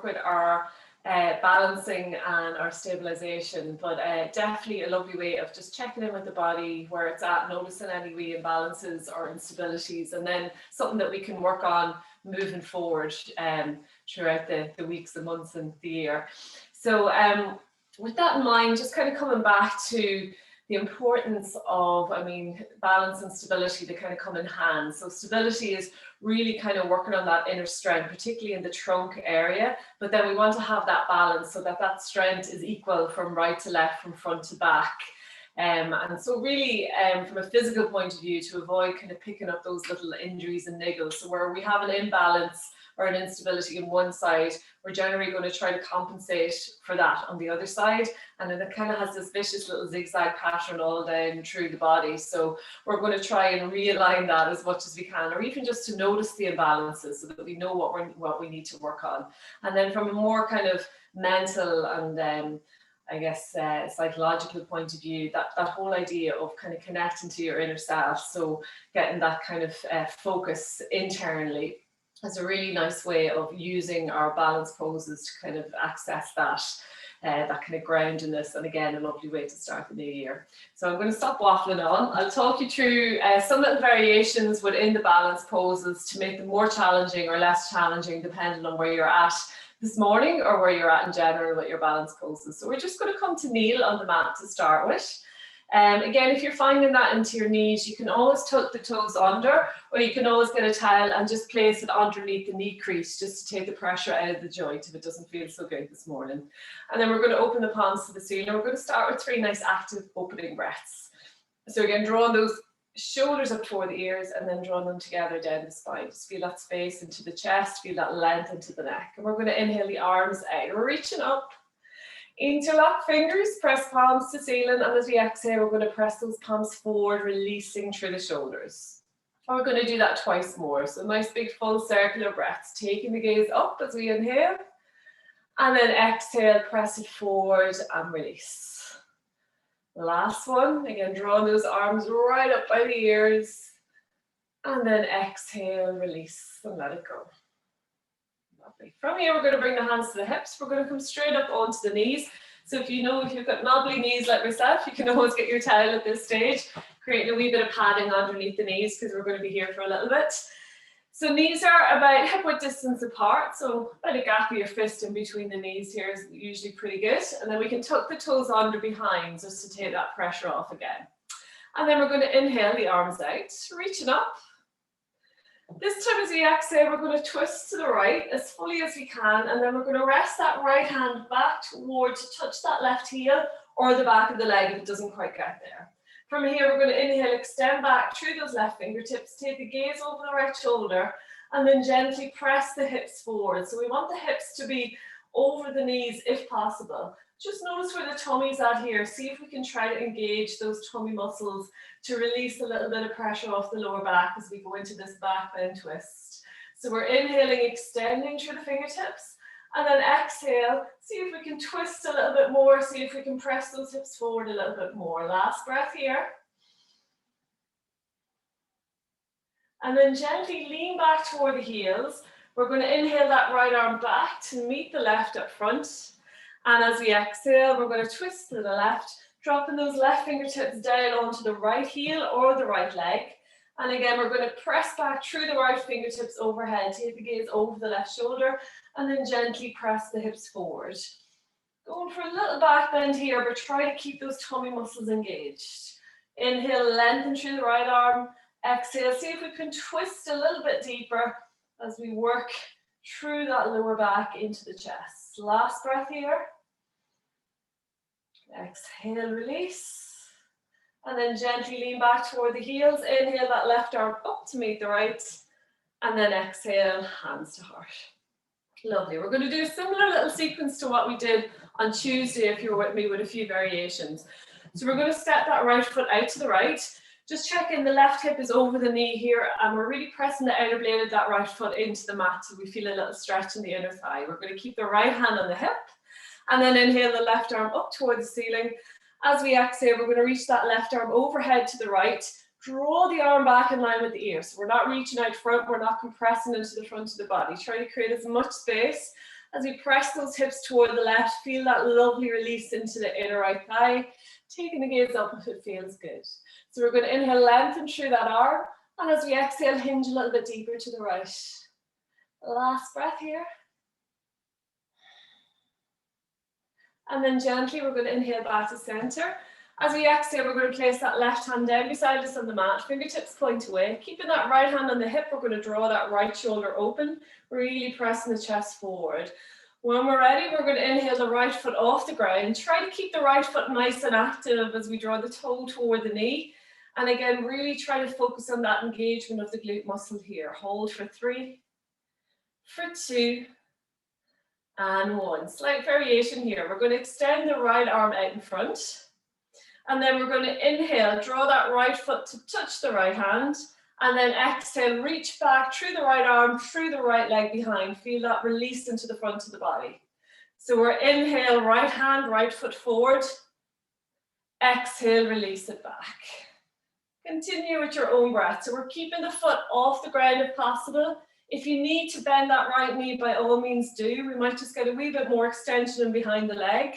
with our balancing and our stabilization, but definitely a lovely way of just checking in with the body, where it's at, noticing any wee imbalances or instabilities, and then something that we can work on moving forward throughout the weeks, the months and the year. So with that in mind, just kind of coming back to the importance of, balance and stability, they kind of come in hand. So stability is really kind of working on that inner strength, particularly in the trunk area, but then we want to have that balance so that that strength is equal from right to left, from front to back. And so really, from a physical point of view, to avoid kind of picking up those little injuries and niggles. So where we have an imbalance or an instability in one side, we're generally going to try to compensate for that on the other side. And then it kind of has this vicious little zigzag pattern all down through the body. So we're going to try and realign that as much as we can, or even just to notice the imbalances so that we know what we need to work on. And then from a more kind of mental and psychological point of view, that whole idea of kind of connecting to your inner self, so getting that kind of focus internally, is a really nice way of using our balance poses to kind of access that kind of groundedness, and again, a lovely way to start the new year. So I'm going to stop waffling on. I'll talk you through some little variations within the balance poses to make them more challenging or less challenging, depending on where you're at this morning or where you're at in general with your balance poses. So we're just going to come to kneel on the mat to start with. Again, if you're finding that into your knees, you can always tuck the toes under, or you can always get a towel and just place it underneath the knee crease just to take the pressure out of the joint if it doesn't feel so good this morning. And then we're going to open the palms to the ceiling. We're going to start with 3 nice active opening breaths. So again, drawing those shoulders up toward the ears and then drawing them together down the spine. Just feel that space into the chest, feel that length into the neck. And we're going to inhale the arms out. We're reaching up. Interlock fingers, press palms to ceiling, and as we exhale, we're going to press those palms forward, releasing through the shoulders. And we're going to do that twice more. So nice big full circular breaths, taking the gaze up as we inhale, and then exhale, press it forward and release. Last one, again, drawing those arms right up by the ears, and then exhale, release, and let it go. From here, we're going to bring the hands to the hips. We're going to come straight up onto the knees. So if you've got knobbly knees like myself, you can always get your towel at this stage, creating a wee bit of padding underneath the knees because we're going to be here for a little bit. So knees are about hip-width distance apart. So about a gap of your fist in between the knees here is usually pretty good. And then we can tuck the toes under behind just to take that pressure off again. And then we're going to inhale the arms out, reaching up. This time as we exhale, we're going to twist to the right as fully as we can, and then we're going to rest that right hand back toward to touch that left heel or the back of the leg if it doesn't quite get there. From here, we're going to inhale, extend back through those left fingertips, take the gaze over the right shoulder, and then gently press the hips forward. So we want the hips to be over the knees if possible. Just notice where the tummy's at here. See if we can try to engage those tummy muscles to release a little bit of pressure off the lower back as we go into this back bend twist. So we're inhaling, extending through the fingertips, and then exhale. See if we can twist a little bit more. See if we can press those hips forward a little bit more. Last breath here. And then gently lean back toward the heels. We're going to inhale that right arm back to meet the left up front. And as we exhale, we're going to twist to the left, dropping those left fingertips down onto the right heel or the right leg. And again, we're going to press back through the right fingertips overhead, take the gaze over the left shoulder, and then gently press the hips forward. Going for a little back bend here, but try to keep those tummy muscles engaged. Inhale, lengthen through the right arm. Exhale, see if we can twist a little bit deeper as we work through that lower back into the chest. Last breath here. Exhale, release. And then gently lean back toward the heels. Inhale that left arm up to meet the right. And then exhale, hands to heart. Lovely. We're going to do a similar little sequence to what we did on Tuesday if you were with me, with a few variations. So we're going to step that right foot out to the right. Just check in, the left hip is over the knee here, and we're really pressing the outer blade of that right foot into the mat so we feel a little stretch in the inner thigh. We're going to keep the right hand on the hip, and then inhale the left arm up toward the ceiling. As we exhale, we're going to reach that left arm overhead to the right. Draw the arm back in line with the ear. So we're not reaching out front, we're not compressing into the front of the body. Try to create as much space As we press those hips toward the left, feel that lovely release into the inner right thigh. Taking the gaze up if it feels good. So we're going to inhale, lengthen through that arm. And as we exhale, hinge a little bit deeper to the right. Last breath here. And then gently, we're going to inhale back to center. As we exhale, we're going to place that left hand down beside us on the mat. Fingertips point away. Keeping that right hand on the hip, we're going to draw that right shoulder open. Really pressing the chest forward. When we're ready, we're going to inhale the right foot off the ground. Try to keep the right foot nice and active as we draw the toe toward the knee. And again, really try to focus on that engagement of the glute muscle here. Hold for 3, for 2, and 1. Slight variation here. We're going to extend the right arm out in front. And then we're going to inhale, draw that right foot to touch the right hand. And then exhale, reach back through the right arm, through the right leg behind. Feel that release into the front of the body. So we're inhale, right hand, right foot forward. Exhale, release it back. Continue with your own breath. So we're keeping the foot off the ground if possible. If you need to bend that right knee, by all means do. We might just get a wee bit more extension in behind the leg.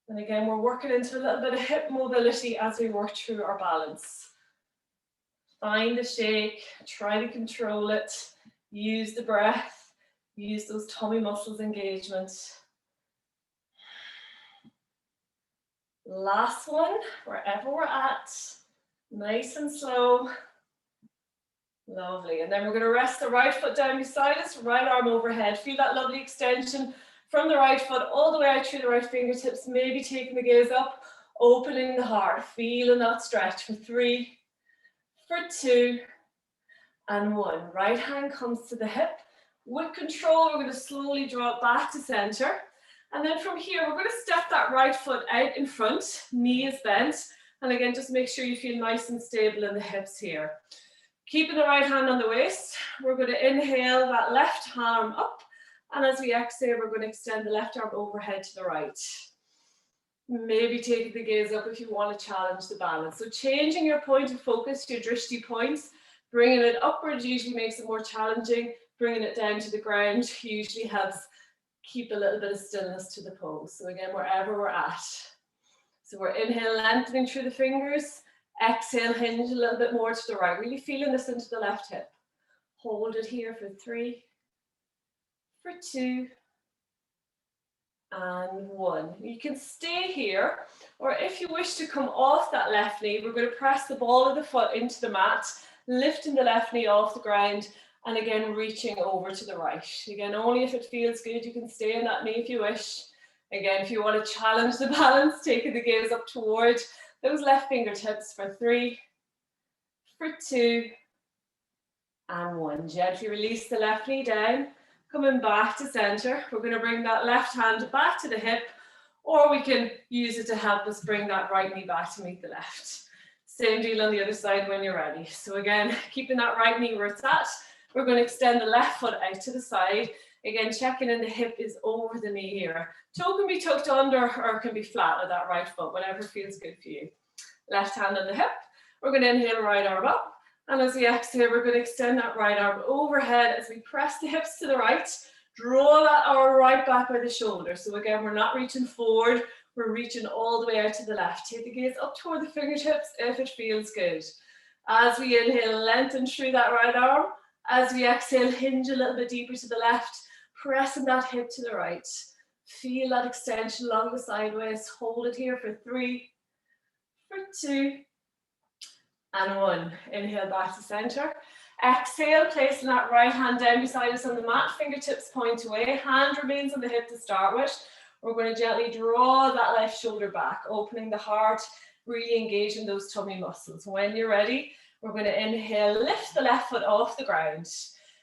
And again, we're working into a little bit of hip mobility as we work through our balance. Find the shake, try to control it, use the breath, use those tummy muscles engagement. Last one, wherever we're at, nice and slow. Lovely. And then we're going to rest the right foot down beside us, right arm overhead. Feel that lovely extension from the right foot all the way out through the right fingertips, maybe taking the gaze up, opening the heart, feeling that stretch for 3, for 2, and 1. Right hand comes to the hip. With control, we're going to slowly draw it back to center. And then from here, we're going to step that right foot out in front, knee is bent. And again, just make sure you feel nice and stable in the hips here. Keeping the right hand on the waist, we're going to inhale that left arm up. And as we exhale, we're going to extend the left arm overhead to the right. Maybe taking the gaze up if you want to challenge the balance. So changing your point of focus, your drishti points, bringing it upwards usually makes it more challenging. Bringing it down to the ground usually helps keep a little bit of stillness to the pose. So again, wherever we're at. So we're inhale, lengthening through the fingers. Exhale, hinge a little bit more to the right. Really feeling this into the left hip. Hold it here for 3, for 2, and 1. You can stay here, or if you wish to come off that left knee, we're going to press the ball of the foot into the mat, lifting the left knee off the ground, and again, reaching over to the right. Again, only if it feels good, you can stay in that knee if you wish. Again, if you want to challenge the balance, taking the gaze up toward those left fingertips for 3, for 2, and 1. Gently release the left knee down. Coming back to center, we're going to bring that left hand back to the hip, or we can use it to help us bring that right knee back to meet the left. Same deal on the other side when you're ready. So again, keeping that right knee where it's at, we're going to extend the left foot out to the side. Again, checking in the hip is over the knee here. Toe can be tucked under or it can be flat at that right foot, whatever feels good for you. Left hand on the hip. We're going to inhale, right arm up. And as we exhale, we're going to extend that right arm overhead as we press the hips to the right. Draw that arm right back by the shoulder. So again, we're not reaching forward. We're reaching all the way out to the left. Take the gaze up toward the fingertips if it feels good. As we inhale, lengthen through that right arm. As we exhale, hinge a little bit deeper to the left. Pressing that hip to the right. Feel that extension along the sideways. Hold it here for 3, for 2, and 1. Inhale back to center. Exhale, placing that right hand down beside us on the mat. Fingertips point away. Hand remains on the hip to start with. We're going to gently draw that left shoulder back, opening the heart, really engaging those tummy muscles. When you're ready, we're going to inhale, lift the left foot off the ground.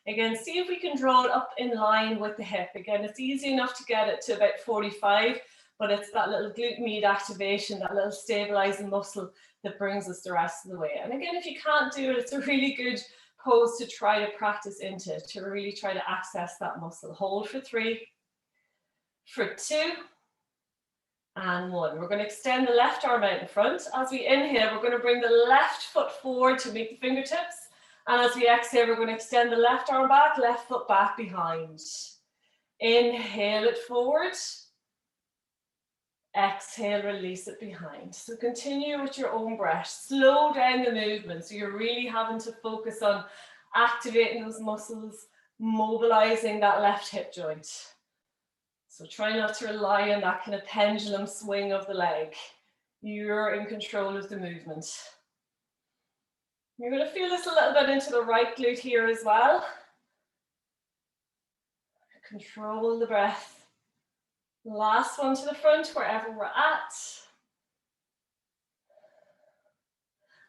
Again, see if we can draw it up in line with the hip. Again, it's easy enough to get it to about 45, but it's that little glute med activation, that little stabilizing muscle that brings us the rest of the way. And again, if you can't do it, it's a really good pose to try to practice into, to really try to access that muscle. Hold for 3, for 2, and 1. We're going to extend the left arm out in front. As we inhale, we're going to bring the left foot forward to meet the fingertips. And as we exhale, we're going to extend the left arm back, left foot back behind. Inhale it forward. Exhale, release it behind. So continue with your own breath. Slow down the movement. So you're really having to focus on activating those muscles, mobilizing that left hip joint. So try not to rely on that kind of pendulum swing of the leg. You're in control of the movement. You're going to feel this a little bit into the right glute here as well. Control the breath. Last one to the front, wherever we're at.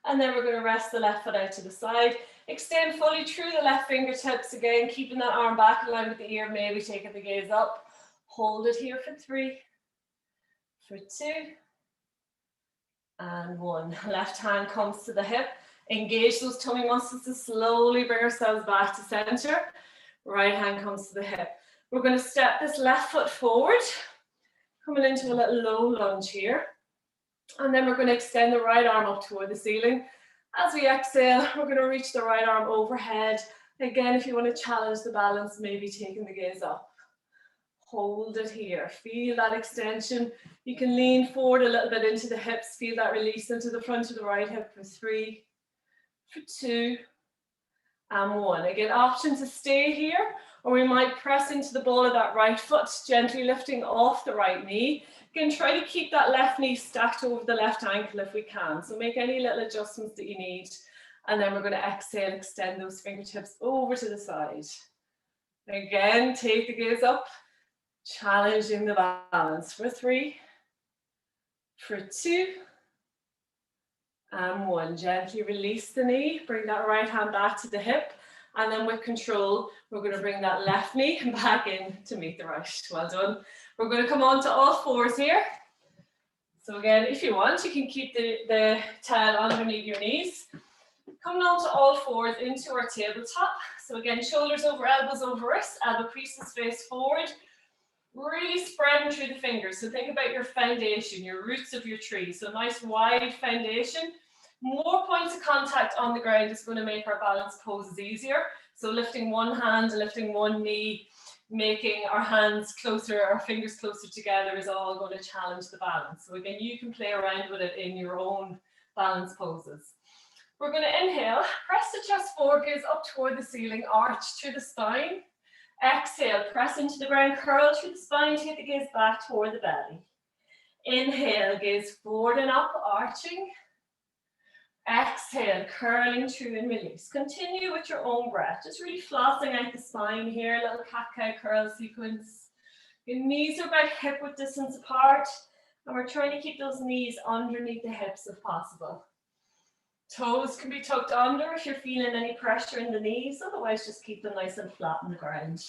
And then we're going to rest the left foot out to the side. Extend fully through the left fingertips. Again, keeping that arm back in line with the ear, maybe taking the gaze up. Hold it here for 3, for 2, and 1. Left hand comes to the hip. Engage those tummy muscles to slowly bring ourselves back to center. Right hand comes to the hip. We're going to step this left foot forward, coming into a little low lunge here. And then we're going to extend the right arm up toward the ceiling. As we exhale, we're going to reach the right arm overhead. Again, if you want to challenge the balance, maybe taking the gaze up. Hold it here. Feel that extension. You can lean forward a little bit into the hips. Feel that release into the front of the right hip for 3, for 2, and 1. Again, option to stay here, or we might press into the ball of that right foot, gently lifting off the right knee. Again, try to keep that left knee stacked over the left ankle if we can. So make any little adjustments that you need. And then we're going to exhale, extend those fingertips over to the side. Again, take the gaze up, challenging the balance for 3, for 2, and 1. Gently release the knee, bring that right hand back to the hip. And then with control, we're going to bring that left knee back in to meet the right. Well done. We're going to come on to all fours here. So again, if you want, you can keep the towel underneath your knees. Coming on to all fours into our tabletop. So again, shoulders over elbows over wrists, elbow creases face forward. Really spreading through the fingers. So think about your foundation, your roots of your tree. So nice wide foundation. More points of contact on the ground is going to make our balance poses easier. So lifting one hand, lifting one knee, making our hands closer, our fingers closer together is all going to challenge the balance. So again, you can play around with it in your own balance poses. We're going to inhale, press the chest forward, gaze up toward the ceiling, arch through the spine. Exhale, press into the ground, curl through the spine, take the gaze back toward the belly. Inhale, gaze forward and up, arching. Exhale, curling through and release. Continue with your own breath, just really flossing out the spine here, a little cat-cow curl sequence. Your knees are about hip-width distance apart, and we're trying to keep those knees underneath the hips if possible. Toes can be tucked under if you're feeling any pressure in the knees, otherwise just keep them nice and flat on the ground.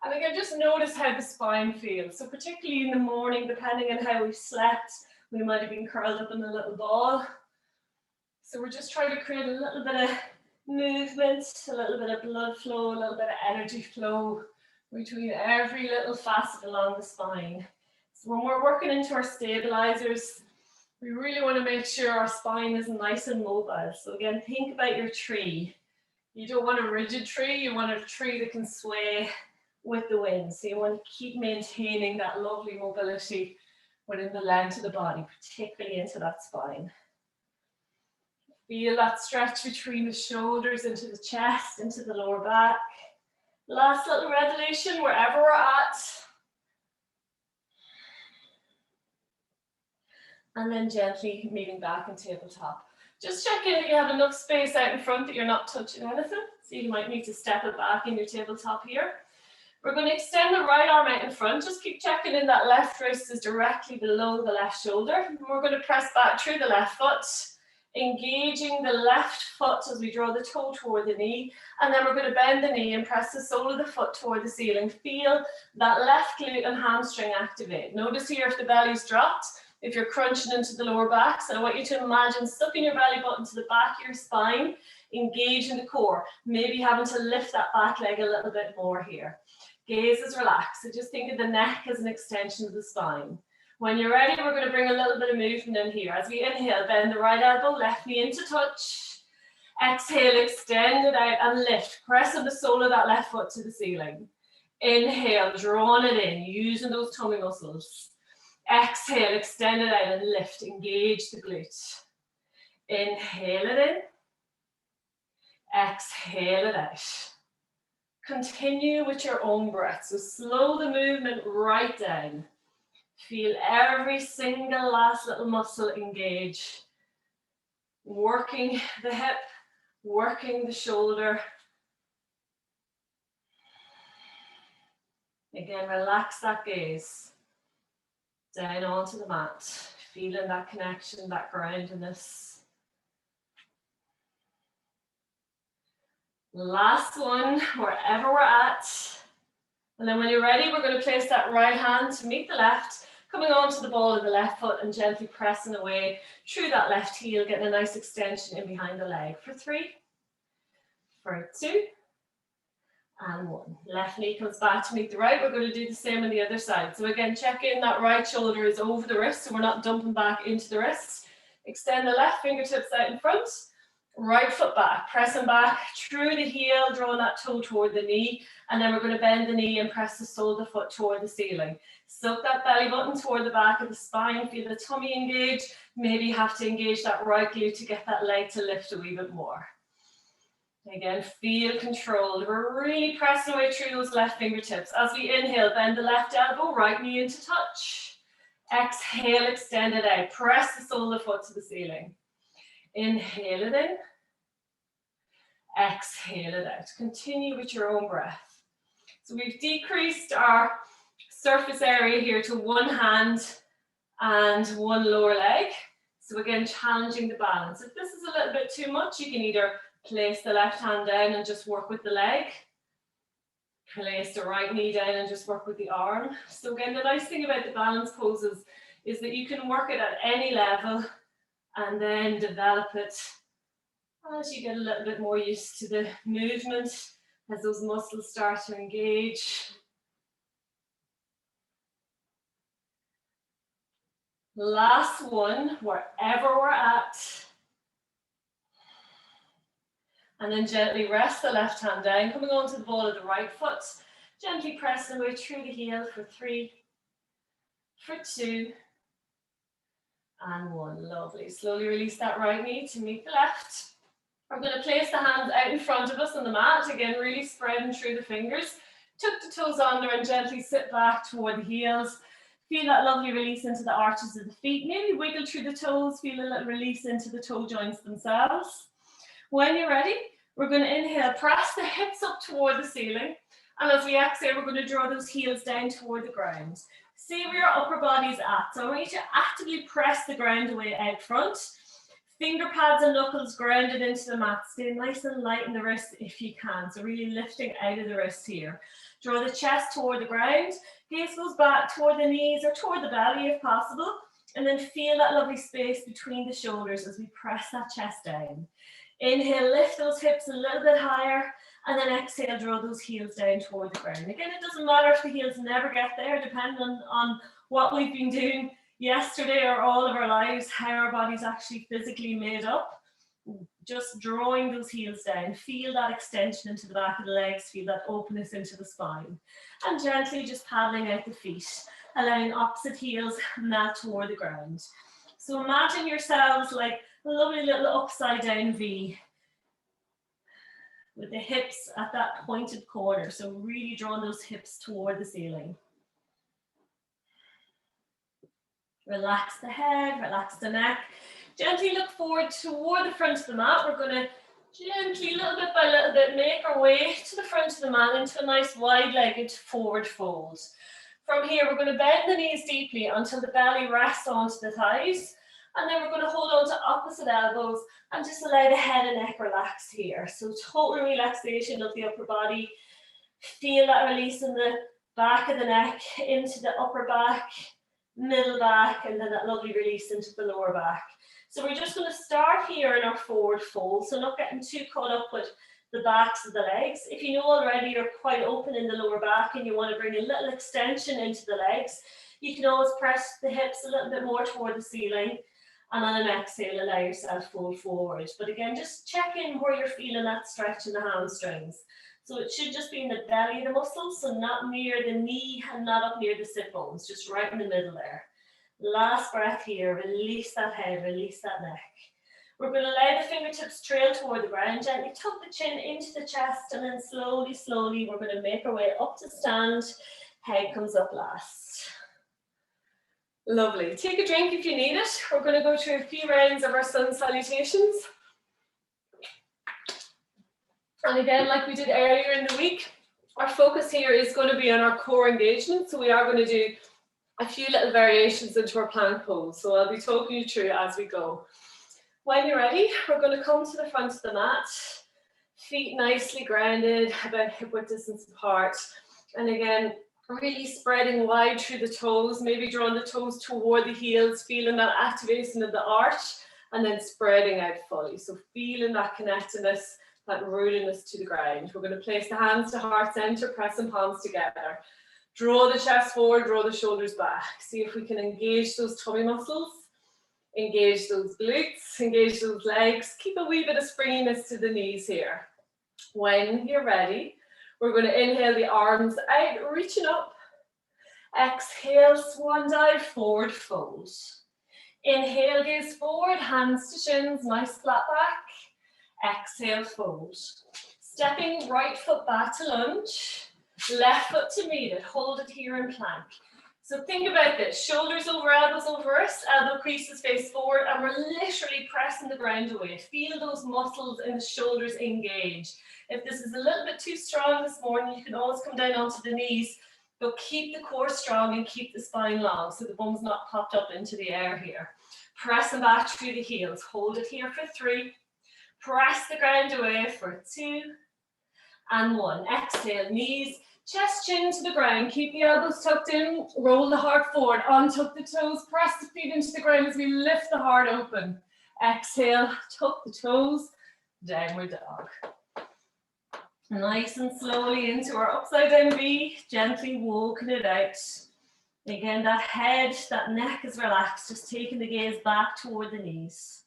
And again, just notice how the spine feels. So particularly in the morning, depending on how we slept, we might have been curled up in a little ball. So we're just trying to create a little bit of movement, a little bit of blood flow, a little bit of energy flow between every little facet along the spine. So when we're working into our stabilizers, we really want to make sure our spine is nice and mobile. So again, think about your tree. You don't want a rigid tree, you want a tree that can sway with the wind. So you want to keep maintaining that lovely mobility within the length of the body, particularly into that spine. Feel that stretch between the shoulders, into the chest, into the lower back. Last little revolution, wherever we're at. And then gently moving back in tabletop. Just check in that you have enough space out in front that you're not touching anything. So you might need to step it back in your tabletop here. We're going to extend the right arm out in front. Just keep checking in that left wrist is directly below the left shoulder. And we're going to press back through the left foot, engaging the left foot as we draw the toe toward the knee. And then we're going to bend the knee and press the sole of the foot toward the ceiling. Feel that left glute and hamstring activate. Notice here if the belly's dropped, if you're crunching into the lower back. So I want you to imagine sucking your belly button to the back of your spine, engaging the core, maybe having to lift that back leg a little bit more here. Gaze is relaxed. So just think of the neck as an extension of the spine. When you're ready, we're going to bring a little bit of movement in here. As we inhale, bend the right elbow, left knee into touch. Exhale, extend it out and lift. Press on the sole of that left foot to the ceiling. Inhale, drawing it in, using those tummy muscles. Exhale, extend it out and lift, engage the glute. Inhale it in. Exhale it out. Continue with your own breath. So slow the movement right down. Feel every single last little muscle engage. Working the hip, working the shoulder. Again, relax that gaze. Down onto the mat. Feeling that connection, that groundedness. Last one, wherever we're at. And then when you're ready, we're going to place that right hand to meet the left, coming onto the ball of the left foot and gently pressing away through that left heel, getting a nice extension in behind the leg for 3, for 2, and 1. Left knee comes back to meet the right. We're going to do the same on the other side. So again, check in that right shoulder is over the wrist, so we're not dumping back into the wrist. Extend the left fingertips out in front. Right foot back, pressing back through the heel, drawing that toe toward the knee, and then we're going to bend the knee and press the sole of the foot toward the ceiling. Soak that belly button toward the back of the spine, feel the tummy engage, maybe you have to engage that right glute to get that leg to lift a wee bit more. Again, feel controlled. We're really pressing away through those left fingertips. As we inhale, bend the left elbow, right knee into touch. Exhale, extend it out. Press the sole of the foot to the ceiling. Inhale it in. Exhale it out. Continue with your own breath. So we've decreased our surface area here to one hand and one lower leg. So again, challenging the balance. If this is a little bit too much, you can either place the left hand down and just work with the leg. Place the right knee down and just work with the arm. So again, the nice thing about the balance poses is that you can work it at any level and then develop it as you get a little bit more used to the movement, as those muscles start to engage. Last one, wherever we're at. And then gently rest the left hand down, coming onto the ball of the right foot. Gently pressing away through the heel for 3, for 2, and 1. Lovely. Slowly release that right knee to meet the left. We're going to place the hands out in front of us on the mat. Again, really spreading through the fingers. Tuck the toes under and gently sit back toward the heels. Feel that lovely release into the arches of the feet. Maybe wiggle through the toes. Feel a little release into the toe joints themselves. When you're ready, we're going to inhale, press the hips up toward the ceiling. And as we exhale, we're going to draw those heels down toward the ground. See where your upper body's at. So I want you to actively press the ground away out front. Finger pads and knuckles grounded into the mat. Stay nice and light in the wrist if you can. So really lifting out of the wrist here. Draw the chest toward the ground. Gaze goes back toward the knees or toward the belly if possible. And then feel that lovely space between the shoulders as we press that chest down. Inhale, lift those hips a little bit higher. And then exhale, draw those heels down toward the ground. Again, it doesn't matter if the heels never get there, depending on what we've been doing yesterday or all of our lives, how our body's actually physically made up. Just drawing those heels down. Feel that extension into the back of the legs. Feel that openness into the spine. And gently just paddling out the feet, allowing opposite heels melt toward the ground. So imagine yourselves like a lovely little upside down V, with the hips at that pointed corner. So really drawing those hips toward the ceiling. Relax the head, relax the neck. Gently look forward toward the front of the mat. We're going to gently, little bit by little bit, make our way to the front of the mat into a nice wide-legged forward fold. From here, we're going to bend the knees deeply until the belly rests onto the thighs. And then we're going to hold on to opposite elbows and just allow the head and neck relaxed here. So total relaxation of the upper body. Feel that release in the back of the neck, into the upper back, middle back, and then that lovely release into the lower back. So we're just going to start here in our forward fold. So not getting too caught up with the backs of the legs. If you know already you're quite open in the lower back and you want to bring a little extension into the legs, you can always press the hips a little bit more toward the ceiling. And on an exhale, allow yourself fold forward. But again, just check in where you're feeling that stretch in the hamstrings. So it should just be in the belly of the muscles, so not near the knee and not up near the sit bones, just right in the middle there. Last breath here, release that head, release that neck. We're going to allow the fingertips trail toward the ground, gently tuck the chin into the chest, and then slowly, slowly, we're going to make our way up to stand. Head comes up last. Lovely. Take a drink if you need it. We're going to go through a few rounds of our sun salutations. And again, like we did earlier in the week, our focus here is going to be on our core engagement. So we are going to do a few little variations into our plank pose. So I'll be talking you through it as we go. When you're ready, we're going to come to the front of the mat. Feet nicely grounded, about hip width distance apart. And again, really spreading wide through the toes, maybe drawing the toes toward the heels, feeling that activation of the arch, and then spreading out fully. So feeling that connectedness, that rootiness to the ground. We're going to place the hands to heart center, pressing palms together. Draw the chest forward, draw the shoulders back. See if we can engage those tummy muscles, engage those glutes, engage those legs. Keep a wee bit of springiness to the knees here. When you're ready, we're going to inhale the arms out, reaching up. Exhale, swan dive, forward fold. Inhale, gaze forward, hands to shins, nice flat back. Exhale, fold. Stepping right foot back to lunge, left foot to meet it. Hold it here in plank. So think about this, shoulders over, elbows over us, elbow creases face forward, and we're literally pressing the ground away. Feel those muscles in the shoulders engage. If this is a little bit too strong this morning, you can always come down onto the knees, but keep the core strong and keep the spine long so the bum's not popped up into the air here. Pressing back through the heels. Hold it here for 3. Press the ground away for 2 and 1. Exhale, knees, chest, chin to the ground. Keep the elbows tucked in, roll the heart forward, untuck the toes, press the feet into the ground as we lift the heart open. Exhale, tuck the toes, downward dog. Nice and slowly into our upside down V, gently walking it out. Again, that head, that neck is relaxed, just taking the gaze back toward the knees.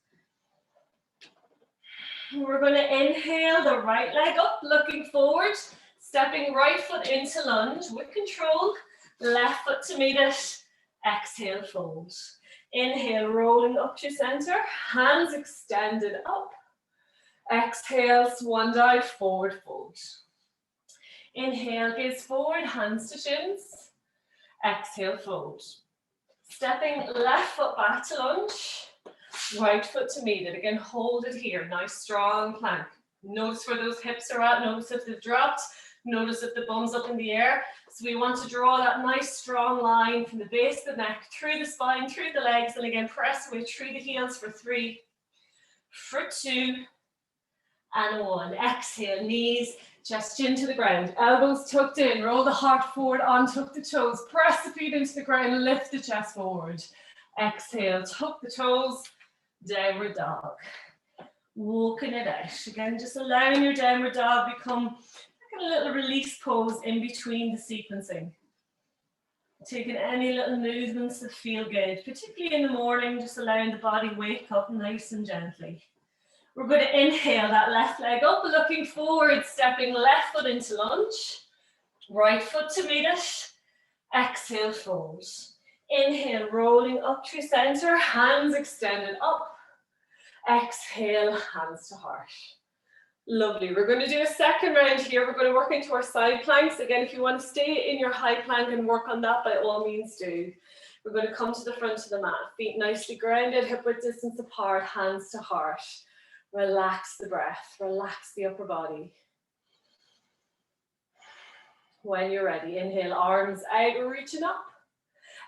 We're going to inhale the right leg up, looking forward, stepping right foot into lunge with control, left foot to meet it. Exhale, fold. Inhale, rolling up to center, hands extended up. Exhale, swan dive, forward fold. Inhale, gaze forward, hands to shins. Exhale, fold. Stepping left foot back to lunge, right foot to meet it. Again, hold it here, nice strong plank. Notice where those hips are at, notice if they've dropped, notice if the bum's up in the air. So we want to draw that nice strong line from the base of the neck, through the spine, through the legs, and again, press away through the heels for 3, for 2, and 1. Exhale, knees, chest chin to the ground, elbows tucked in, roll the heart forward, untuck the toes, press the feet into the ground, lift the chest forward. Exhale, tuck the toes, downward dog. Walking it out. Again, just allowing your downward dog become like a little release pose in between the sequencing. Taking any little movements that feel good, particularly in the morning, just allowing the body wake up nice and gently. We're going to inhale that left leg up, looking forward, stepping left foot into lunge, right foot to meet it. Exhale, fold. Inhale, rolling up through center, hands extended up. Exhale, hands to heart. Lovely. We're going to do a second round here. We're going to work into our side planks. Again, if you want to stay in your high plank and work on that, by all means do. We're going to come to the front of the mat. Feet nicely grounded, hip width distance apart, hands to heart. Relax the breath, relax the upper body. When you're ready, inhale, arms out, reaching up.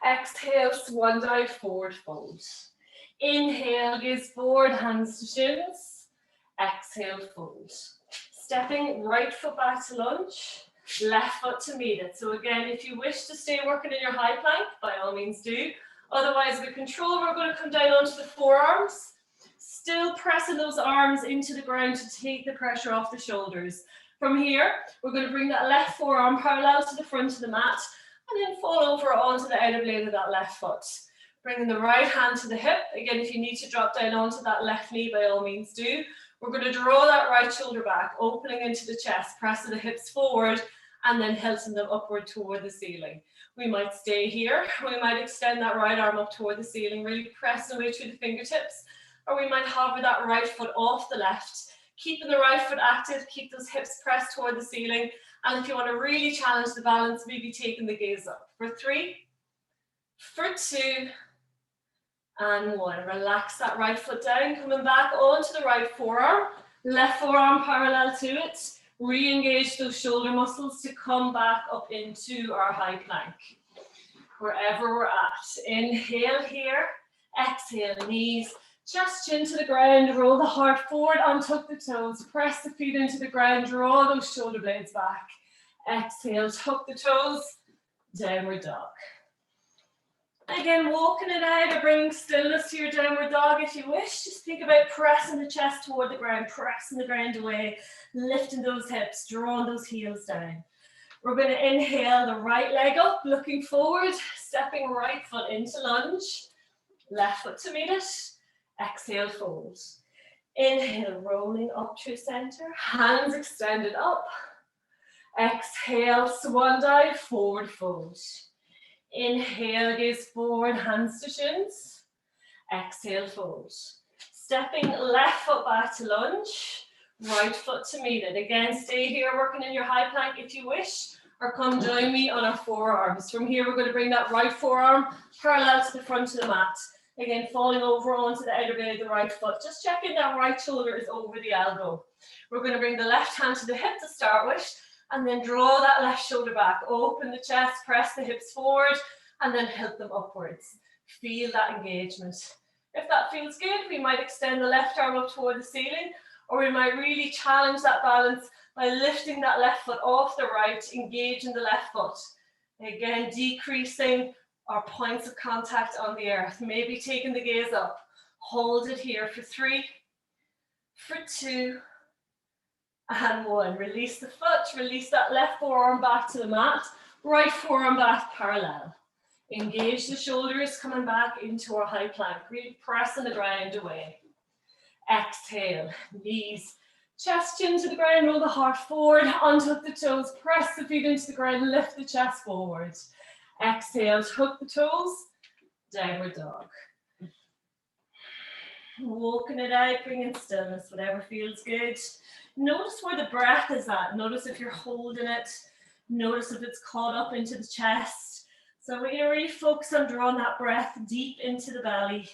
Exhale, swan dive, forward fold. Inhale, gaze forward, hands to shins. Exhale, fold. Stepping right foot back to lunge, left foot to meet it. So again, if you wish to stay working in your high plank, by all means do. Otherwise, with control, we're going to come down onto the forearms. Still pressing those arms into the ground to take the pressure off the shoulders. From here, we're going to bring that left forearm parallel to the front of the mat and then fall over onto the outer blade of that left foot. Bringing the right hand to the hip. Again, if you need to drop down onto that left knee, by all means do. We're going to draw that right shoulder back, opening into the chest, pressing the hips forward, and then hilting them upward toward the ceiling. We might stay here. We might extend that right arm up toward the ceiling, really pressing away through the fingertips. Or we might hover that right foot off the left, keeping the right foot active, keep those hips pressed toward the ceiling. And if you want to really challenge the balance, maybe taking the gaze up. For 3, for 2, and 1. Relax that right foot down, coming back onto the right forearm, left forearm parallel to it. Re-engage those shoulder muscles to come back up into our high plank. Wherever we're at. Inhale here, exhale, knees, chest, chin to the ground, roll the heart forward, untuck the toes, press the feet into the ground, draw those shoulder blades back. Exhale, tuck the toes, downward dog. Again, walking it out or bringing stillness to your downward dog if you wish. Just think about pressing the chest toward the ground, pressing the ground away, lifting those hips, drawing those heels down. We're going to inhale the right leg up, looking forward, stepping right foot into lunge, left foot to meet it. Exhale, fold. Inhale, rolling up through center, hands extended up. Exhale, swan dive, forward fold. Inhale, gaze forward, hands to shins. Exhale, fold. Stepping left foot back to lunge, right foot to meet it. Again, stay here working in your high plank if you wish, or come join me on our forearms. From here, we're going to bring that right forearm parallel to the front of the mat. Again, falling over onto the outer blade of the right foot. Just checking that right shoulder is over the elbow. We're going to bring the left hand to the hip to start with, and then draw that left shoulder back. Open the chest, press the hips forward, and then hilt them upwards. Feel that engagement. If that feels good, we might extend the left arm up toward the ceiling, or we might really challenge that balance by lifting that left foot off the right, engaging the left foot. Again, decreasing our points of contact on the earth. Maybe taking the gaze up. Hold it here for 3, for 2, and 1. Release the foot, release that left forearm back to the mat, right forearm back parallel. Engage the shoulders, coming back into our high plank, really pressing the ground away. Exhale, knees, chest, chin to the ground, roll the heart forward, untuck the toes, press the feet into the ground, lift the chest forward. Exhale, tuck the toes, downward dog. Walking it out, bringing stillness, whatever feels good. Notice where the breath is at. Notice if you're holding it. Notice if it's caught up into the chest. So we're going to really focus on drawing that breath deep into the belly.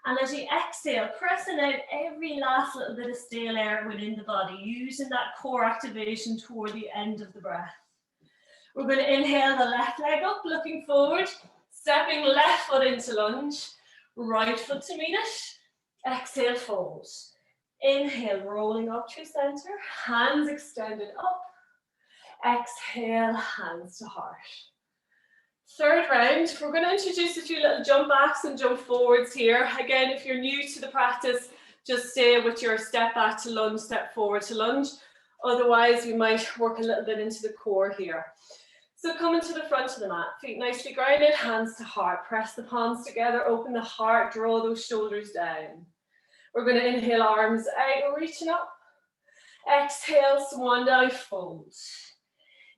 And as you exhale, pressing out every last little bit of stale air within the body, using that core activation toward the end of the breath. We're going to inhale the left leg up, looking forward, stepping left foot into lunge, right foot to meet it. Exhale, fold. Inhale, rolling up through center, hands extended up. Exhale, hands to heart. Third round, we're going to introduce a few little jump backs and jump forwards here. Again, if you're new to the practice, just stay with your step back to lunge, step forward to lunge. Otherwise, we might work a little bit into the core here. So coming to the front of the mat, feet nicely grounded, hands to heart. Press the palms together, open the heart, draw those shoulders down. We're going to inhale, arms out, reaching up. Exhale, swan dive, fold.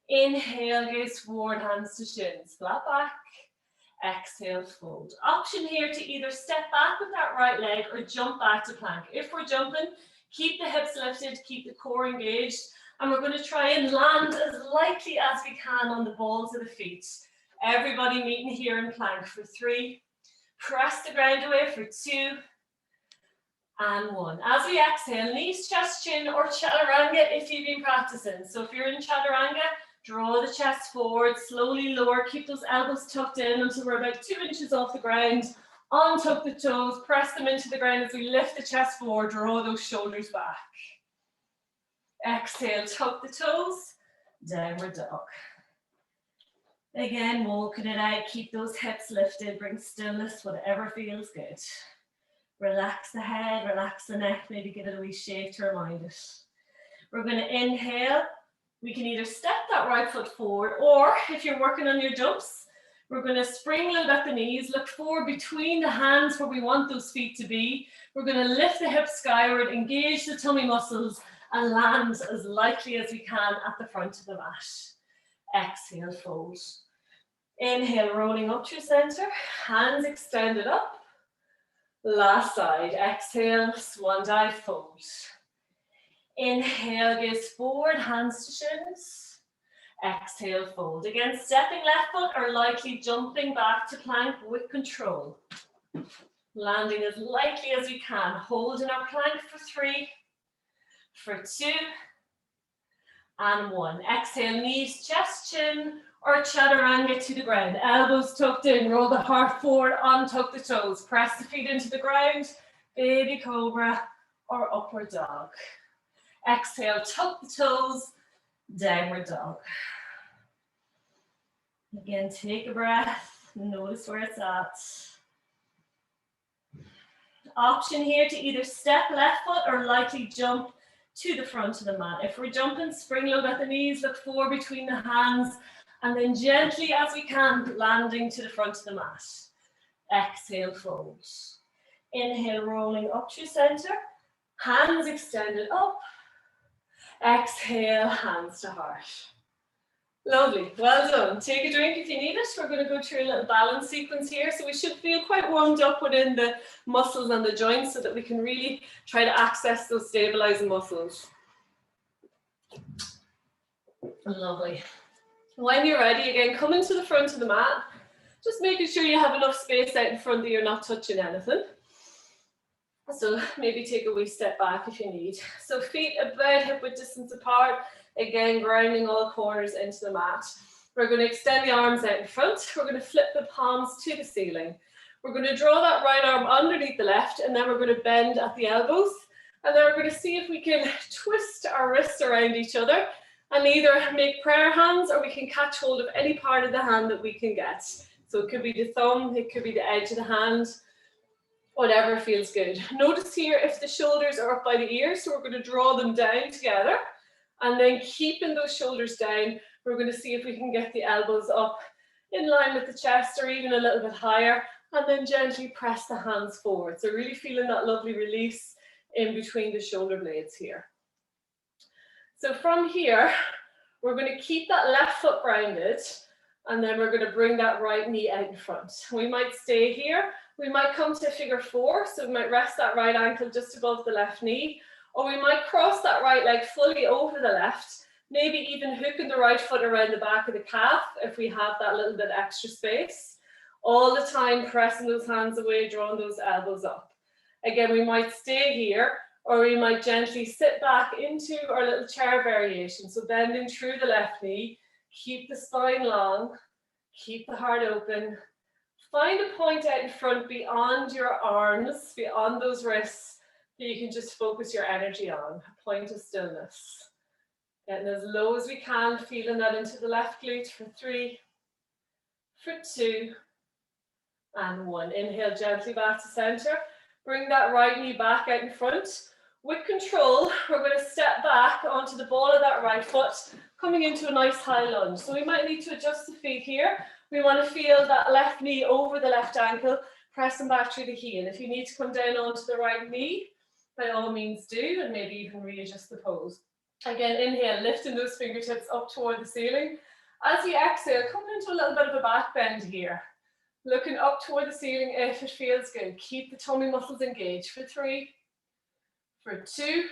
Inhale, gaze forward, hands to shins, flat back. Exhale, fold. Option here to either step back with that right leg or jump back to plank. If we're jumping, keep the hips lifted, keep the core engaged, and we're going to try and land as lightly as we can on the balls of the feet. Everybody meeting here in plank for 3. Press the ground away for 2. And 1. As we exhale, knees, chest, chin, or chaturanga if you've been practicing. So if you're in chaturanga, draw the chest forward, slowly lower, keep those elbows tucked in until we're about 2 inches off the ground. Untuck the toes, press them into the ground as we lift the chest forward, draw those shoulders back. Exhale, tuck the toes, downward dog. Again, walking it out, keep those hips lifted, bring stillness, whatever feels good. Relax the head, relax the neck, maybe give it a wee shake to remind it. We're going to inhale. We can either step that right foot forward, or if you're working on your jumps, We're going to spring load at the knees, look forward between the hands where we want those feet to be. We're going to lift the hips skyward, engage the tummy muscles, and land as lightly as we can at the front of the mat. Exhale, fold. Inhale, rolling up through center, hands extended up. Last side, exhale, swan dive, fold. Inhale, gaze forward, hands to shins. Exhale, fold. Again, stepping left foot or lightly jumping back to plank with control. Landing as lightly as we can, holding our plank for 3, for 2, and 1. Exhale, knees, chest, chin, or chaturanga to the ground. Elbows tucked in, roll the heart forward, untuck the toes. Press the feet into the ground, baby cobra or upward dog. Exhale, tuck the toes, downward dog. Again, take a breath, notice where it's at. Option here to either step left foot or lightly jump to the front of the mat. If we're jumping, spring load at the knees, look forward between the hands, and then gently as we can, landing to the front of the mat. Exhale, fold. Inhale, rolling up through center, hands extended up. Exhale, hands to heart. Lovely, well done. Take a drink if you need it. We're going to go through a little balance sequence here. So we should feel quite warmed up within the muscles and the joints so that we can really try to access those stabilizing muscles. Lovely. When you're ready, again, come into the front of the mat. Just making sure you have enough space out in front that you're not touching anything. So maybe take a wee step back if you need. So feet about hip width distance apart. Again, grounding all corners into the mat. We're going to extend the arms out in front. We're going to flip the palms to the ceiling. We're going to draw that right arm underneath the left, and then we're going to bend at the elbows. And then we're going to see if we can twist our wrists around each other and either make prayer hands, or we can catch hold of any part of the hand that we can get. So it could be the thumb, it could be the edge of the hand, whatever feels good. Notice here if the shoulders are up by the ears, so we're going to draw them down together. And then keeping those shoulders down, we're going to see if we can get the elbows up in line with the chest or even a little bit higher, and then gently press the hands forward. So really feeling that lovely release in between the shoulder blades here. So from here, we're going to keep that left foot grounded, and then we're going to bring that right knee out in front. We might stay here. We might come to figure 4, so we might rest that right ankle just above the left knee. Or we might cross that right leg fully over the left, maybe even hooking the right foot around the back of the calf if we have that little bit extra space. All the time pressing those hands away, drawing those elbows up. Again, we might stay here, or we might gently sit back into our little chair variation. So bending through the left knee, keep the spine long, keep the heart open. Find a point out in front beyond your arms, beyond those wrists, that you can just focus your energy on, a point of stillness. Getting as low as we can, feeling that into the left glute for 3, for 2, and 1. Inhale gently back to center. Bring that right knee back out in front. With control, we're going to step back onto the ball of that right foot, coming into a nice high lunge. So we might need to adjust the feet here. We want to feel that left knee over the left ankle, pressing back through the heel. If you need to come down onto the right knee, by all means do, and maybe even readjust the pose. Again, inhale, lifting those fingertips up toward the ceiling. As you exhale, coming into a little bit of a back bend here. Looking up toward the ceiling if it feels good. Keep the tummy muscles engaged for 3, for 2,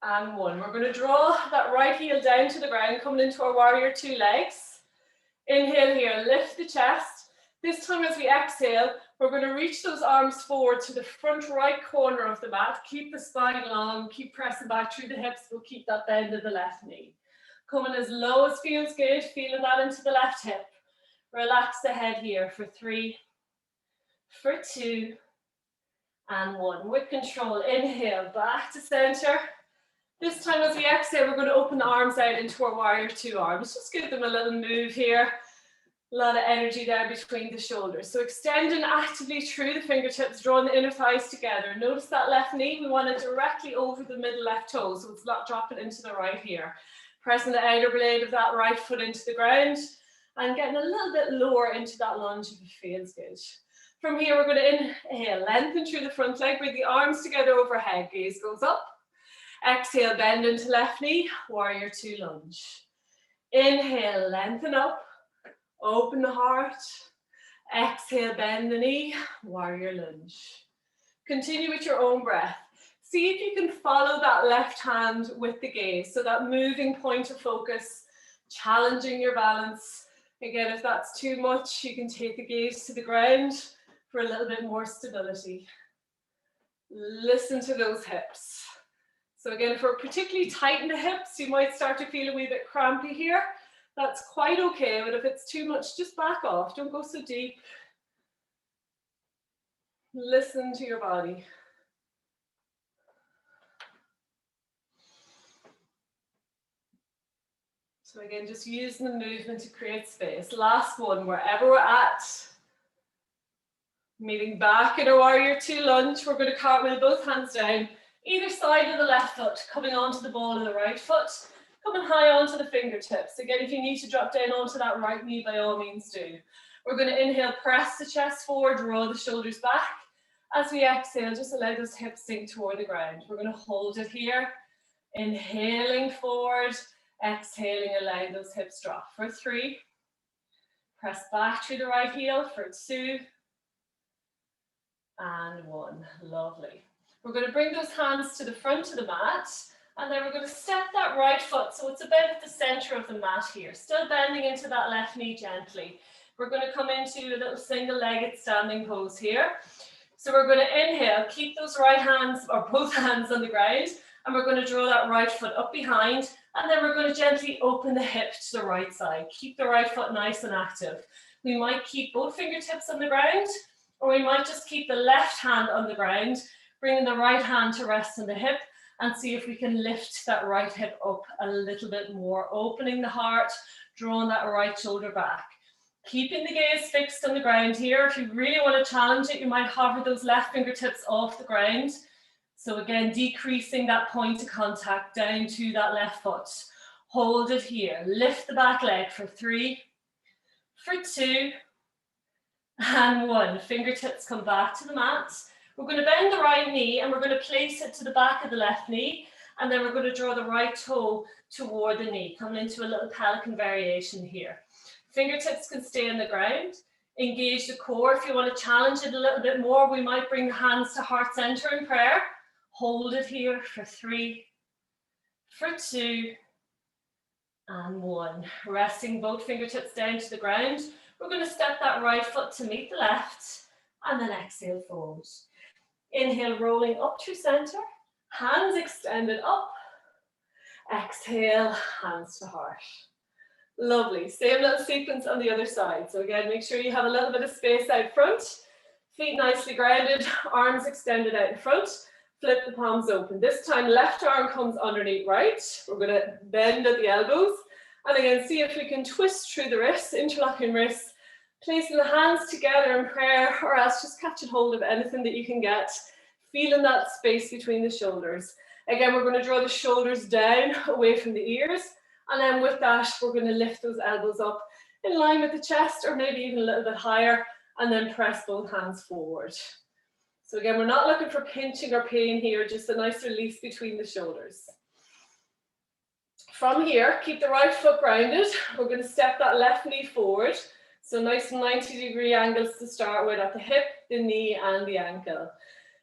and 1. We're going to draw that right heel down to the ground, coming into our warrior 2 legs. Inhale here, lift the chest. This time as we exhale, we're going to reach those arms forward to the front right corner of the mat. Keep the spine long, keep pressing back through the hips. We'll keep that bend of the left knee. Coming as low as feels good, feeling that into the left hip. Relax the head here for 3, for 2, and 1. With control, inhale, back to center. This time as we exhale, we're going to open the arms out into our warrior 2 arms. Just give them a little move here. A lot of energy there between the shoulders. So extending actively through the fingertips, drawing the inner thighs together. Notice that left knee, we want it directly over the middle left toe, so it's not dropping into the right here. Pressing the outer blade of that right foot into the ground. and getting a little bit lower into that lunge if it feels good. From here, we're going to inhale, lengthen through the front leg, bring the arms together overhead, gaze goes up. Exhale, bend into left knee, warrior two lunge. Inhale, lengthen up, open the heart. Exhale, bend the knee, warrior lunge. Continue with your own breath. See if you can follow that left hand with the gaze, so that moving point of focus, challenging your balance. Again, if that's too much, you can take the gaze to the ground for a little bit more stability. Listen to those hips. So again, if we're particularly tight in the hips, you might start to feel a wee bit crampy here. That's quite okay, but if it's too much, just back off. Don't go so deep. Listen to your body. So again, just using the movement to create space. Last one, wherever we're at. Meeting back in a warrior two lunge. We're going to cartwheel both hands down, either side of the left foot, coming onto the ball of the right foot, coming high onto the fingertips. Again, if you need to drop down onto that right knee, by all means do. We're going to inhale, press the chest forward, draw the shoulders back. As we exhale, just allow those hips sink toward the ground. We're going to hold it here, inhaling forward, exhaling, allowing those hips drop for 3. Press back through the right heel for 2. And 1. Lovely. We're going to bring those hands to the front of the mat, and then we're going to step that right foot so it's about at the center of the mat here, still bending into that left knee gently. We're going to come into a little single-legged standing pose here. So we're going to inhale, keep those right hands or both hands on the ground, and we're going to draw that right foot up behind, and then we're going to gently open the hip to the right side. Keep the right foot nice and active. We might keep both fingertips on the ground, or we might just keep the left hand on the ground, bringing the right hand to rest on the hip, and see if we can lift that right hip up a little bit more, opening the heart, drawing that right shoulder back. Keeping the gaze fixed on the ground here. If you really want to challenge it, you might hover those left fingertips off the ground. So again, decreasing that point of contact down to that left foot. Hold it here. Lift the back leg for 3, for 2, and 1. Fingertips come back to the mat. We're going to bend the right knee and we're going to place it to the back of the left knee. And then we're going to draw the right toe toward the knee, coming into a little pelican variation here. Fingertips can stay on the ground. Engage the core. If you want to challenge it a little bit more, we might bring the hands to heart center in prayer. Hold it here for 3, for 2, and 1. Resting both fingertips down to the ground. We're going to step that right foot to meet the left, and then exhale, fold. Inhale, rolling up through center. Hands extended up. Exhale, hands to heart. Lovely. Same little sequence on the other side. So again, make sure you have a little bit of space out front. Feet nicely grounded, arms extended out in front. Flip the palms open. This time, left arm comes underneath right. We're going to bend at the elbows. And again, see if we can twist through the wrists, interlocking wrists, placing the hands together in prayer, or else just catching hold of anything that you can get, feeling that space between the shoulders. Again, we're going to draw the shoulders down away from the ears. And then with that, we're going to lift those elbows up in line with the chest, or maybe even a little bit higher, and then press both hands forward. So again, we're not looking for pinching or pain here, just a nice release between the shoulders. From here, keep the right foot grounded. We're going to step that left knee forward. So nice 90-degree angles to start with at the hip, the knee, and the ankle.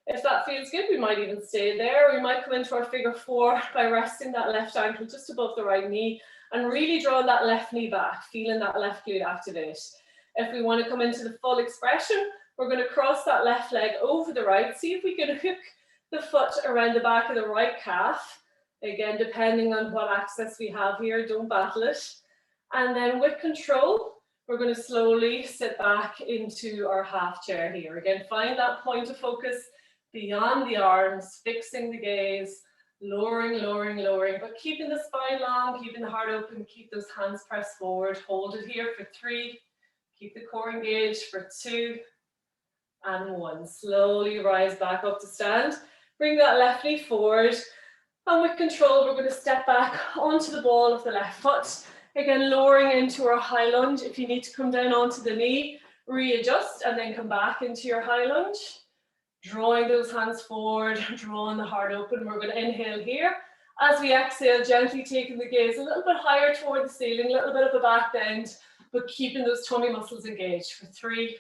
If that feels good, we might even stay there. We might come into our figure 4 by resting that left ankle just above the right knee and really draw that left knee back, feeling that left glute activate. If we want to come into the full expression, we're going to cross that left leg over the right. See if we can hook the foot around the back of the right calf. Again, depending on what access we have here, don't battle it. And then with control, we're going to slowly sit back into our half chair here. Again, find that point of focus beyond the arms, fixing the gaze, lowering, lowering, lowering, but keeping the spine long, keeping the heart open, keep those hands pressed forward. Hold it here for 3, keep the core engaged for 2, and 1. Slowly rise back up to stand. Bring that left knee forward, and with control, we're going to step back onto the ball of the left foot. Again, lowering into our high lunge. If you need to come down onto the knee, readjust and then come back into your high lunge. Drawing those hands forward, drawing the heart open. We're going to inhale here. As we exhale, gently taking the gaze a little bit higher toward the ceiling, a little bit of a back bend, but keeping those tummy muscles engaged for 3,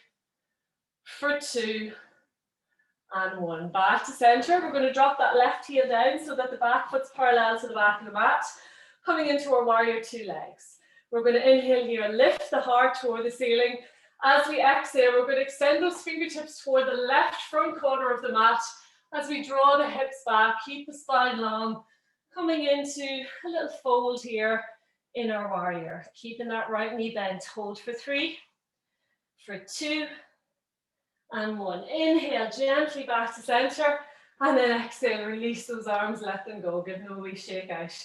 for 2, and 1. Back to center. We're going to drop that left heel down so that the back foot's parallel to the back of the mat. Coming into our warrior 2 legs. We're going to inhale here and lift the heart toward the ceiling. As we exhale, we're going to extend those fingertips toward the left front corner of the mat. As we draw the hips back, keep the spine long. Coming into a little fold here in our warrior. Keeping that right knee bent. Hold for 3, for 2, and 1. Inhale, gently back to center. And then exhale, release those arms, let them go. Give them a wee shake out.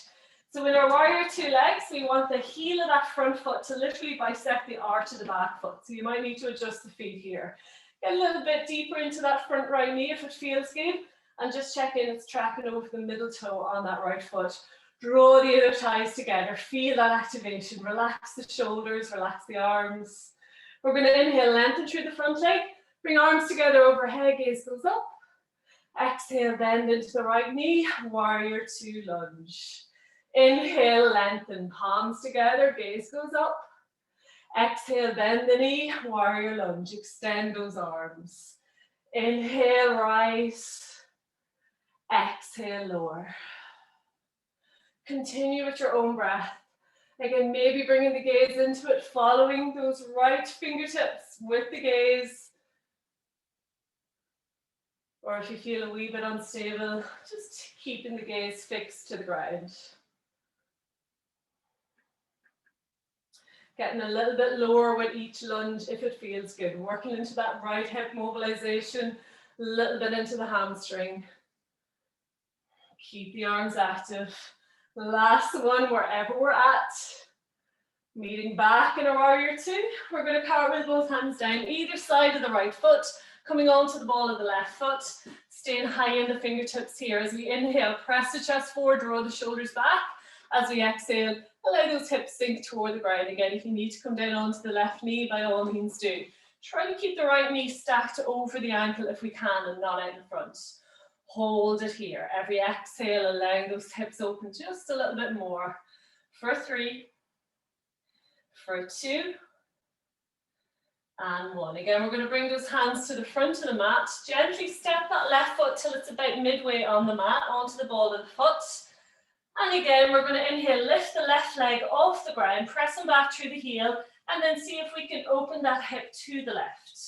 So in our warrior 2 legs, we want the heel of that front foot to literally bisect the arch of the back foot. So you might need to adjust the feet here. Get a little bit deeper into that front right knee if it feels good. And just check in, it's tracking over the middle toe on that right foot. Draw the other thighs together. Feel that activation. Relax the shoulders, relax the arms. We're going to inhale, lengthen through the front leg. Bring arms together overhead, gaze goes up. Exhale, bend into the right knee, warrior 2 lunge. Inhale, lengthen, palms together, gaze goes up. Exhale, bend the knee, warrior lunge, extend those arms. Inhale, rise. Exhale, lower. Continue with your own breath. Again, maybe bringing the gaze into it, following those right fingertips with the gaze. Or if you feel a wee bit unstable, just keeping the gaze fixed to the ground. Getting a little bit lower with each lunge if it feels good. Working into that right hip mobilization, a little bit into the hamstring. Keep the arms active. Last one, wherever we're at. Meeting back in our warrior 2. We're going to cartwheel both hands down either side of the right foot, coming onto the ball of the left foot. Staying high in the fingertips here. As we inhale, press the chest forward, draw the shoulders back. As we exhale, allow those hips sink toward the ground. Again, if you need to come down onto the left knee, by all means do. Try to keep the right knee stacked over the ankle if we can and not out in front. Hold it here. Every exhale, allowing those hips open just a little bit more. For 3, for 2, and 1. Again, we're going to bring those hands to the front of the mat. Gently step that left foot till it's about midway on the mat, onto the ball of the foot. And again, we're going to inhale, lift the left leg off the ground, pressing back through the heel, and then see if we can open that hip to the left.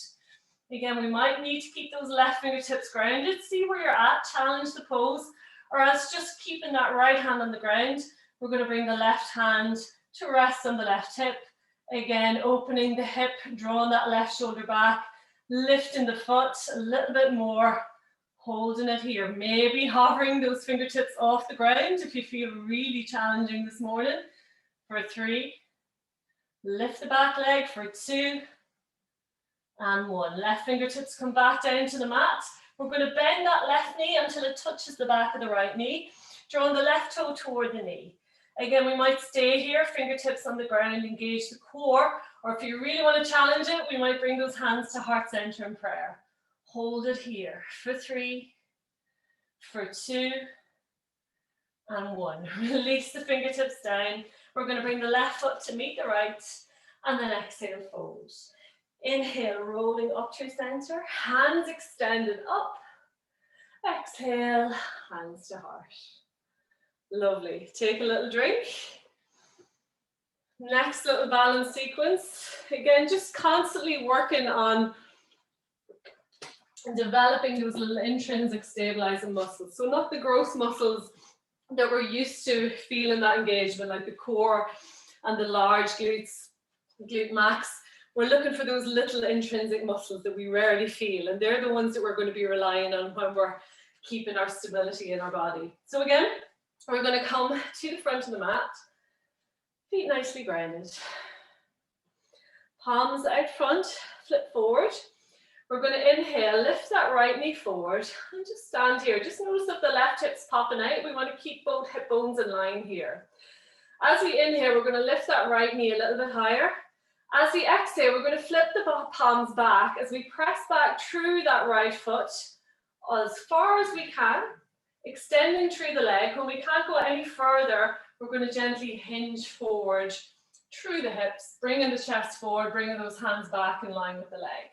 Again, we might need to keep those left fingertips grounded. See where you're at, challenge the pose, or else just keeping that right hand on the ground. We're going to bring the left hand to rest on the left hip. Again, opening the hip, drawing that left shoulder back, lifting the foot a little bit more, holding it here. Maybe hovering those fingertips off the ground if you feel really challenging this morning. For 3, lift the back leg for 2, and 1. Left fingertips come back down to the mat. We're going to bend that left knee until it touches the back of the right knee, drawing the left toe toward the knee. Again, we might stay here, fingertips on the ground, engage the core, or if you really want to challenge it, we might bring those hands to heart center in prayer. Hold it here for 3, for 2, and 1. Release the fingertips down. We're going to bring the left foot to meet the right, and then exhale, fold. Inhale, rolling up through center, hands extended up. Exhale, hands to heart. Lovely. Take a little drink. Next little balance sequence. Again, just constantly working on developing those little intrinsic stabilizing muscles. So not the gross muscles that we're used to feeling that engagement, like the core and the large glutes, glute max. We're looking for those little intrinsic muscles that we rarely feel, and they're the ones that we're going to be relying on when we're keeping our stability in our body. So again, we're going to come to the front of the mat, feet nicely grounded. Palms out front, flip forward. We're going to inhale, lift that right knee forward, and just stand here. Just notice if the left hip's popping out. We want to keep both hip bones in line here. As we inhale, we're going to lift that right knee a little bit higher. As we exhale, we're going to flip the palms back as we press back through that right foot as far as we can, extending through the leg. When we can't go any further, we're going to gently hinge forward through the hips, bringing the chest forward, bringing those hands back in line with the leg.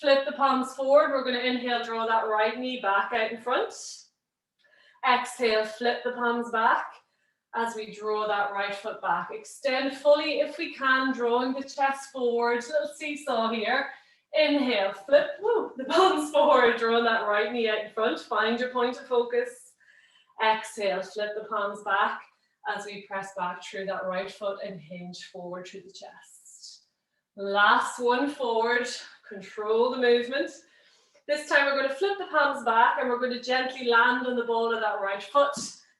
Flip the palms forward. We're going to inhale, draw that right knee back out in front. Exhale, flip the palms back as we draw that right foot back. Extend fully if we can, drawing the chest forward. Little seesaw here. Inhale, flip the palms forward, drawing that right knee out in front. Find your point of focus. Exhale, flip the palms back as we press back through that right foot and hinge forward through the chest. Last one forward. Control the movement. This time we're going to flip the palms back and we're going to gently land on the ball of that right foot.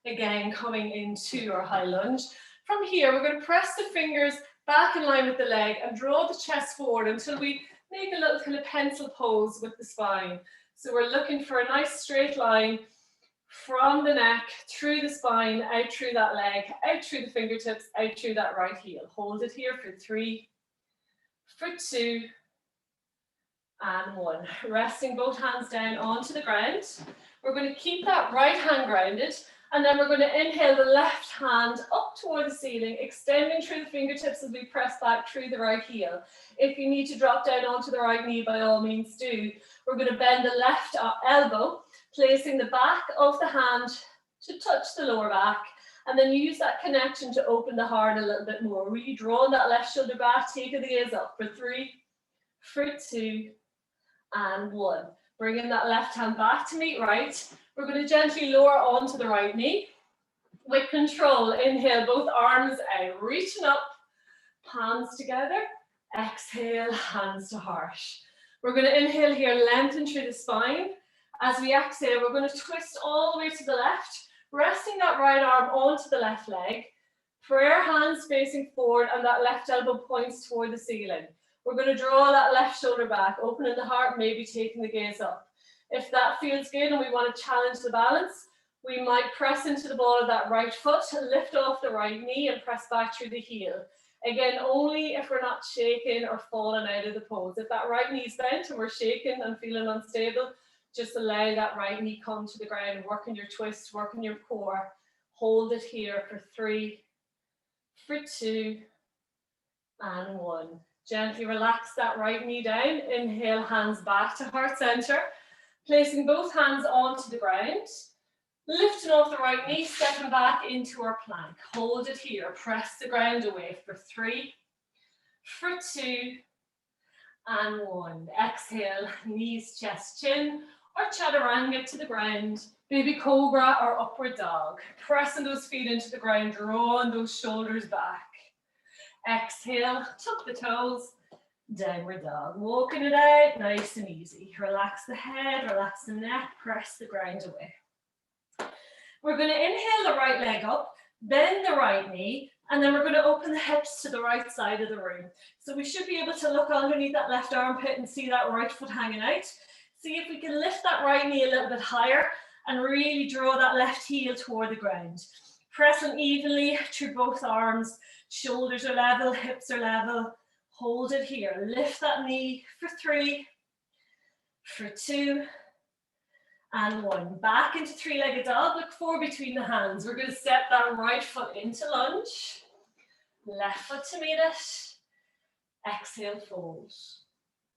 Again, coming into our high lunge. From here, we're going to press the fingers back in line with the leg and draw the chest forward until we make a little kind of pencil pose with the spine. So we're looking for a nice straight line from the neck, through the spine, out through that leg, out through the fingertips, out through that right heel. Hold it here for 3, for 2, and 1. Resting both hands down onto the ground. We're going to keep that right hand grounded, and then we're going to inhale the left hand up toward the ceiling, extending through the fingertips as we press back through the right heel. If you need to drop down onto the right knee, by all means do. We're going to bend the left elbow, placing the back of the hand to touch the lower back, and then use that connection to open the heart a little bit more. Really drawing that left shoulder back, take the gaze up for 3, for 2, and 1. Bringing that left hand back to meet right. We're going to gently lower onto the right knee. With control, inhale, both arms out, reaching up, palms together. Exhale, hands to heart. We're going to inhale here, lengthen through the spine. As we exhale, we're going to twist all the way to the left, resting that right arm onto the left leg. Prayer hands facing forward, and that left elbow points toward the ceiling. We're going to draw that left shoulder back, opening the heart, maybe taking the gaze up. If that feels good and we want to challenge the balance, we might press into the ball of that right foot, lift off the right knee and press back through the heel. Again, only if we're not shaking or falling out of the pose. If that right knee's bent and we're shaking and feeling unstable, just allow that right knee come to the ground, working your twist, working your core. Hold it here for 3, for 2, and 1. Gently relax that right knee down. Inhale, hands back to heart center. Placing both hands onto the ground. Lifting off the right knee, stepping back into our plank. Hold it here. Press the ground away for 3, for 2, and 1. Exhale, knees, chest, chin, or chaturanga to the ground. Baby cobra or upward dog. Pressing those feet into the ground, drawing those shoulders back. Exhale, tuck the toes, downward dog. Walking it out, nice and easy. Relax the head, relax the neck, press the ground away. We're going to inhale the right leg up, bend the right knee, and then we're going to open the hips to the right side of the room. So we should be able to look underneath that left armpit and see that right foot hanging out. See if we can lift that right knee a little bit higher and really draw that left heel toward the ground. Pressing evenly through both arms. Shoulders are level, hips are level. Hold it here. Lift that knee for 3, for 2, and 1. Back into 3-legged dog. Look forward between the hands. We're going to step that right foot into lunge. Left foot to meet it. Exhale, fold.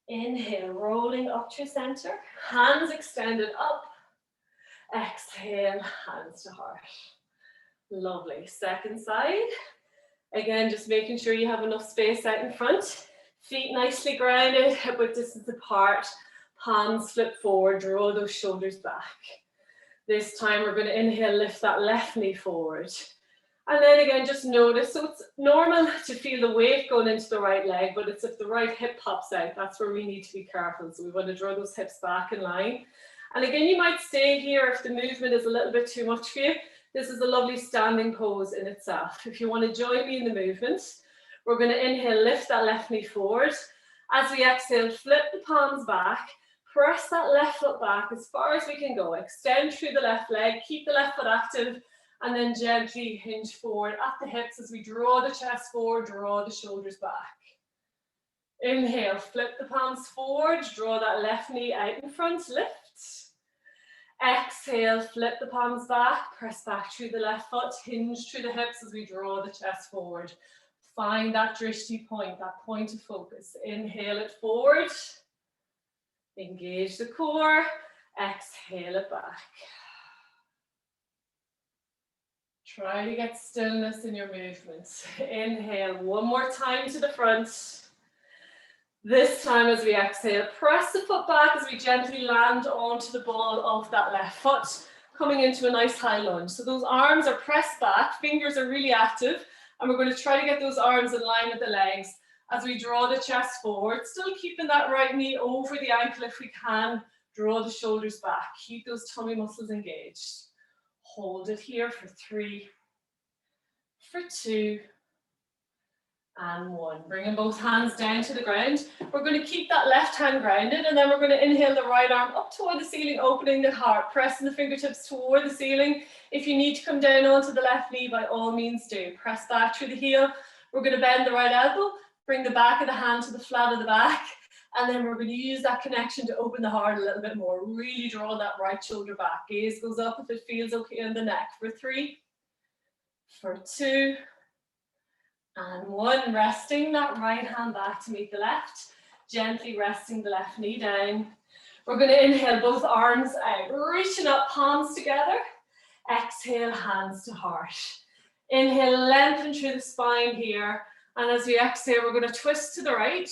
Inhale, rolling up to center. Hands extended up. Exhale, hands to heart. Lovely. Second side. Again, just making sure you have enough space out in front. Feet nicely grounded, hip width distance apart. Palms flip forward, draw those shoulders back. This time we're going to inhale, lift that left knee forward. And then again, just notice, so it's normal to feel the weight going into the right leg, but it's if the right hip pops out, that's where we need to be careful. So we want to draw those hips back in line. And again, you might stay here if the movement is a little bit too much for you. This is a lovely standing pose in itself. If you want to join me in the movement, we're going to inhale, lift that left knee forward. As we exhale, flip the palms back, press that left foot back as far as we can go. Extend through the left leg, keep the left foot active, And then gently hinge forward at the hips as we draw the chest forward, draw the shoulders back. Inhale, flip the palms forward, draw that left knee out in front, lift. Exhale, flip the palms back, press back through the left foot, hinge through the hips as we draw the chest forward. Find that drishti point, that point of focus. Inhale it forward, engage the core, exhale it back. Try to get stillness in your movements. Inhale one more time to the front. This time as we exhale, press the foot back as we gently land onto the ball of that left foot, coming into a nice high lunge. So those arms are pressed back, fingers are really active, and we're going to try to get those arms in line with the legs as we draw the chest forward, still keeping that right knee over the ankle if we can. Draw the shoulders back, keep those tummy muscles engaged. Hold it here for 3, for 2, and 1. Bringing both hands down to the ground. We're going to keep that left hand grounded, and then we're going to inhale the right arm up toward the ceiling, opening the heart, pressing the fingertips toward the ceiling. If you need to come down onto the left knee, by all means do. Press back through the heel. We're going to bend the right elbow, bring the back of the hand to the flat of the back, and then we're going to use that connection to open the heart a little bit more. Really draw that right shoulder back. Gaze goes up if it feels okay on the neck. For 3, for 2, and 1. Resting that right hand back to meet the left. Gently resting the left knee down. We're going to inhale both arms out, reaching up, palms together. Exhale, hands to heart. Inhale, lengthen through the spine here. And as we exhale, we're going to twist to the right.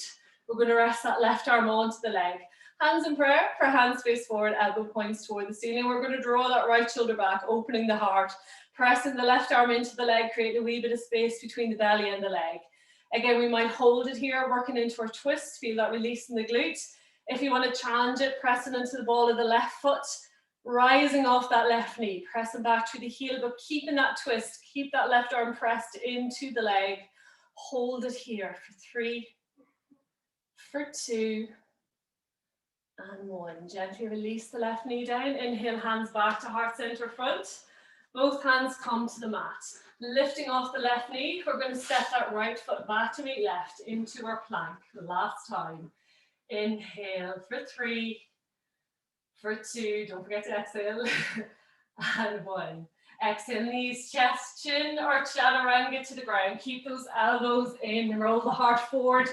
We're going to rest that left arm onto the leg. Hands in prayer, for hands face forward, elbow points toward the ceiling. We're going to draw that right shoulder back, opening the heart. Pressing the left arm into the leg, creating a wee bit of space between the belly and the leg. Again, we might hold it here, working into our twist, feel that release in the glute. If you want to challenge it, pressing into the ball of the left foot, rising off that left knee, pressing back through the heel, but keeping that twist, keep that left arm pressed into the leg. Hold it here for 3, for 2, and 1. Gently release the left knee down. Inhale, hands back to heart center front. Both hands come to the mat. Lifting off the left knee, we're going to step that right foot back to meet left into our plank. The last time. Inhale for 3, for 2, don't forget to exhale, and 1. Exhale, knees, chest, chin, or chaturanga to the ground. Keep those elbows in, roll the heart forward,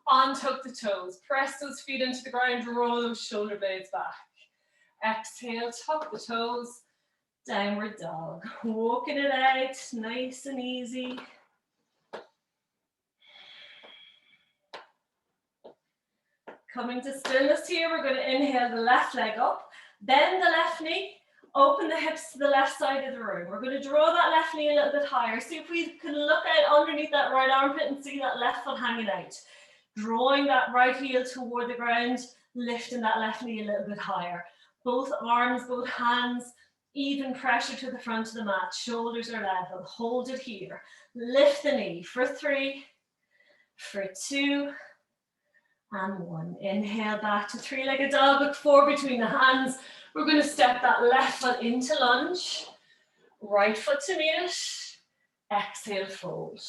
untuck the toes. Press those feet into the ground, roll those shoulder blades back. Exhale, tuck the toes. Downward dog, walking it out, nice and easy. Coming to stillness here, we're going to inhale the left leg up, bend the left knee, open the hips to the left side of the room. We're going to draw that left knee a little bit higher. See if we can look out underneath that right armpit and see that left foot hanging out. Drawing that right heel toward the ground, lifting that left knee a little bit higher. Both arms, both hands, even pressure to the front of the mat, shoulders are level, hold it here. Lift the knee for 3, for 2, and 1. Inhale back to 3-legged dog, look forward between the hands. We're going to step that left foot into lunge, right foot to meet it. Exhale, fold.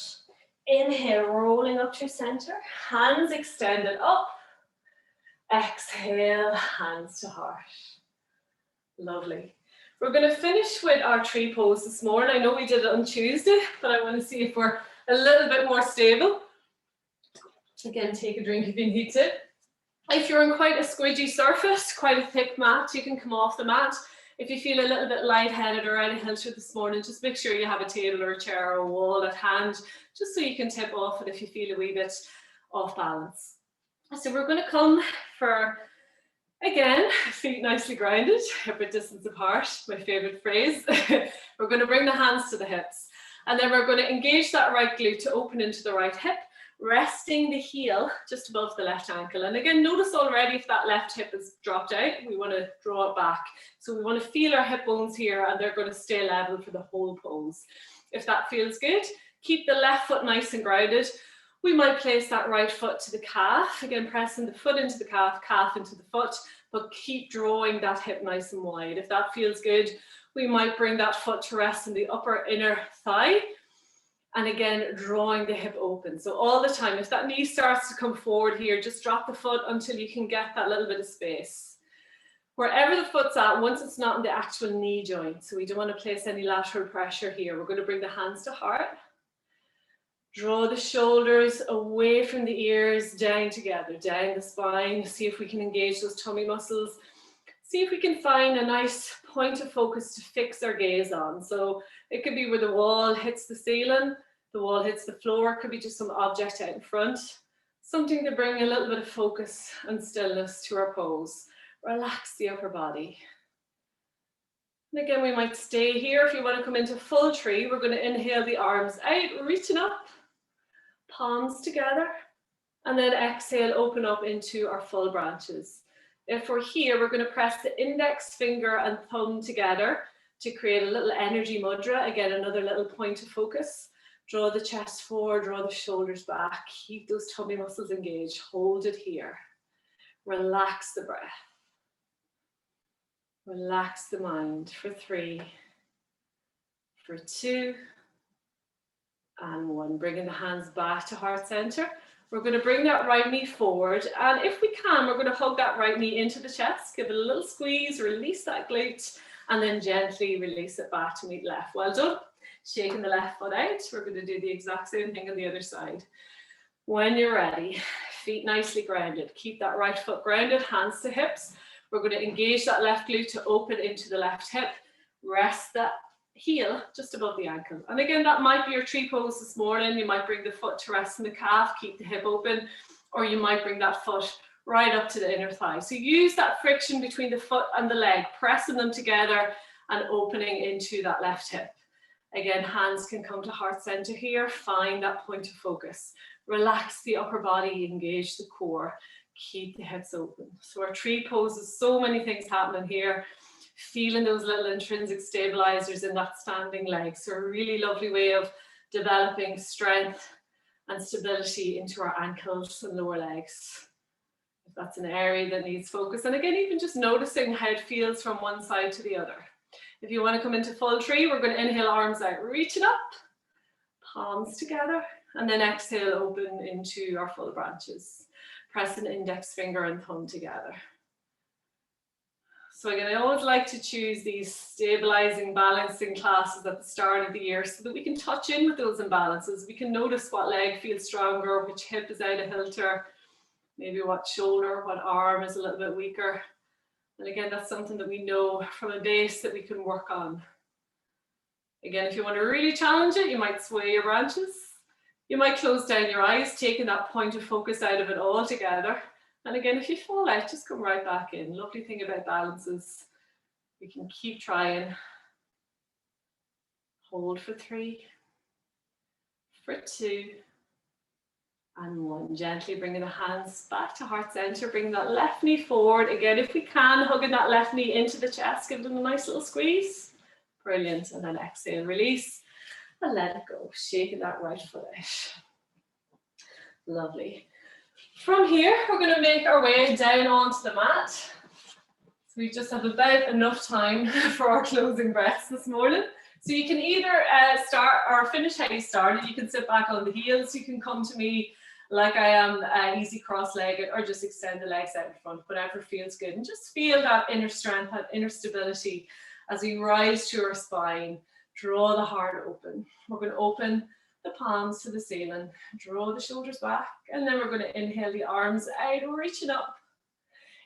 Inhale, rolling up to center, hands extended up. Exhale, hands to heart. Lovely. We're going to finish with our tree pose this morning. I know we did it on Tuesday, but I want to see if we're a little bit more stable. Again, take a drink if you need to. If you're on quite a squidgy surface, quite a thick mat, you can come off the mat. If you feel a little bit lightheaded or out of kilter this morning, just make sure you have a table or a chair or a wall at hand, just so you can tip off it if you feel a wee bit off balance. So we're going to come for, again, feet nicely grounded, hip width distance apart, my favorite phrase. We're going to bring the hands to the hips, and then we're going to engage that right glute to open into the right hip, resting the heel just above the left ankle. And again, notice already if that left hip is dropped out, we want to draw it back. So we want to feel our hip bones here, and they're going to stay level for the whole pose. If that feels good, keep the left foot nice and grounded. We might place that right foot to the calf, again pressing the foot into the calf, calf into the foot, but keep drawing that hip nice and wide. If that feels good, We might bring that foot to rest in the upper inner thigh. And again, drawing the hip open. So all the time, if that knee starts to come forward here, just drop the foot until you can get that little bit of space. Wherever the foot's at, once it's not in the actual knee joint, so we don't want to place any lateral pressure here, we're going to bring the hands to heart. Draw the shoulders away from the ears, down together, down the spine. See if we can engage those tummy muscles. See if we can find a nice point of focus to fix our gaze on. So it could be where the wall hits the ceiling, the wall hits the floor, it could be just some object out in front. Something to bring a little bit of focus and stillness to our pose. Relax the upper body. And again, we might stay here. If you want to come into full tree, we're going to inhale the arms out, reaching up, palms together, and then exhale, open up into our full branches. If we're here, we're going to press the index finger and thumb together to create a little energy mudra. Again, another little point of focus. Draw the chest forward, draw the shoulders back. Keep those tummy muscles engaged. Hold it here. Relax the breath. Relax the mind for 3, for 2, and 1. Bringing the hands back to heart center. We're going to bring that right knee forward, and if we can, we're going to hug that right knee into the chest, give it a little squeeze, release that glute, and then gently release it back to meet left. Well done. Shaking the left foot out. We're going to do the exact same thing on the other side. When you're ready, feet nicely grounded. Keep that right foot grounded, hands to hips. We're going to engage that left glute to open into the left hip. Rest that heel just above the ankle. And again, that might be your tree pose this morning. You might bring the foot to rest in the calf, keep the hip open, or you might bring that foot right up to the inner thigh. So use that friction between the foot and the leg, pressing them together and opening into that left hip. Again, hands can come to heart center here. Find that point of focus. Relax the upper body, engage the core. Keep the hips open. So our tree pose is so many things happening here. Feeling those little intrinsic stabilizers in that standing leg. So a really lovely way of developing strength and stability into our ankles and lower legs. If that's an area that needs focus. And again, even just noticing how it feels from one side to the other. If you want to come into full tree, we're going to inhale, arms out, reaching up, palms together, and then exhale, open into our full branches. Press an index finger and thumb together. So again, I always like to choose these stabilizing, balancing classes at the start of the year so that we can touch in with those imbalances. We can notice what leg feels stronger, which hip is out of kilter, maybe what shoulder, what arm is a little bit weaker. And again, that's something that we know from a base that we can work on. Again, if you want to really challenge it, you might sway your branches. You might close down your eyes, taking that point of focus out of it all together. And again, if you fall out, just come right back in. Lovely thing about balance is we can keep trying. Hold for 3, for 2, and 1. Gently bringing the hands back to heart center. Bring that left knee forward. Again, if we can, hugging that left knee into the chest, give it a nice little squeeze. Brilliant. And then exhale, release, and let it go. Shaking that right foot out. Lovely. From here, we're going to make our way down onto the mat. So we just have about enough time for our closing breaths this morning. So you can either start or finish how you started. You can sit back on the heels. You can come to me like I am, easy cross-legged, or just extend the legs out in front, whatever feels good. And just feel that inner strength, that inner stability as we rise to our spine. Draw the heart open. We're going to open the palms to the ceiling, draw the shoulders back, and then we're going to inhale the arms out, reaching up.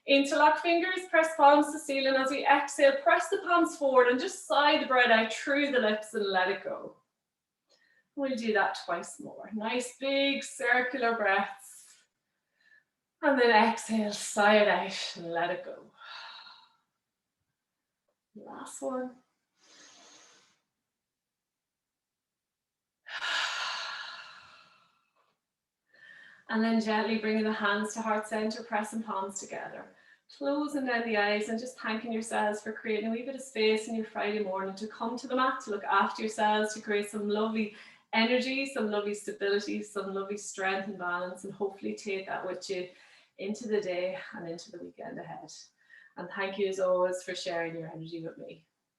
Interlock fingers, press palms to the ceiling. As we exhale, press the palms forward and just sigh the breath out through the lips and let it go. We'll do that twice more. Nice big circular breaths. And then exhale, sigh it out and let it go. Last one. And then gently bringing the hands to heart center, pressing palms together. Closing down the eyes and just thanking yourselves for creating a wee bit of space in your Friday morning to come to the mat, to look after yourselves, to create some lovely energy, some lovely stability, some lovely strength and balance, and hopefully take that with you into the day and into the weekend ahead. And thank you as always for sharing your energy with me.